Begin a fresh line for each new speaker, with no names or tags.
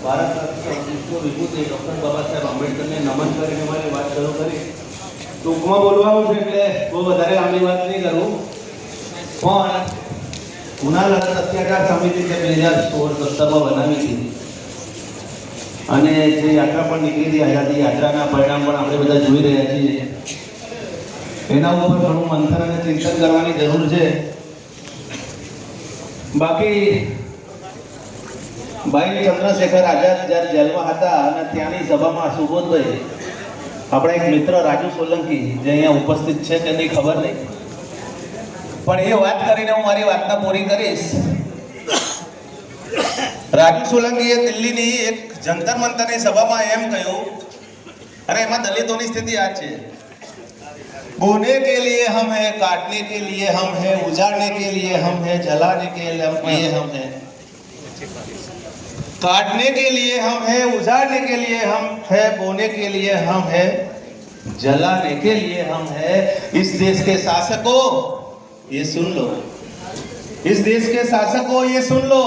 ભારત વિશ્વ વિભૂતિ ડૉક્ટર બાબા સાહેબ આંબેડકરને નમન કરીને મારી વાત શરૂ કરી. ટૂંકમાં બોલવાનું છે એટલે બહુ વધારે લાંબી વાત નહીં કરું. પણ ગુના લગત અત્યાચાર સમિતિ જે 2016-17માં બનાવી હતી અને જે યાત્રા પણ નીકળી હતી, આઝાદી યાત્રાના પરિણામ પણ આપણે બધા જોઈ રહ્યા છીએ. એના ઉપર ઘણું મંથન અને ચિંતન કરવાની જરૂર છે. બાકી ભાઈ ચંદ્રશેખર આઝાદ જ્યારે જેલમાં હતા અને ત્યાંની સભામાં સુબોધભાઈ, આપણા એક મિત્ર રાજુ સોલંકી જે અહીંયા ઉપસ્થિત છે કે નહીં ખબર નહીં, પણ એ વાત કરીને હું મારી વાતના પૂરી કરીશ. રાજુ સોલંકીએ દિલ્હીની એક જંતર મંતરની સભામાં એમ કહ્યું, અને એમાં દલિતોની સ્થિતિ આ છે: बोने के लिए हम हैं, काटने के लिए हम हैं, उजाड़ने के लिए हम हैं, जलाने के लिए हम हैं. काटने के लिए हम हैं, उजाड़ने के लिए हम हैं, बोने के लिए हम हैं, जलाने के लिए हम हैं. इस देश के शासकों ये सुन लो, इस देश के शासकों ये सुन लो.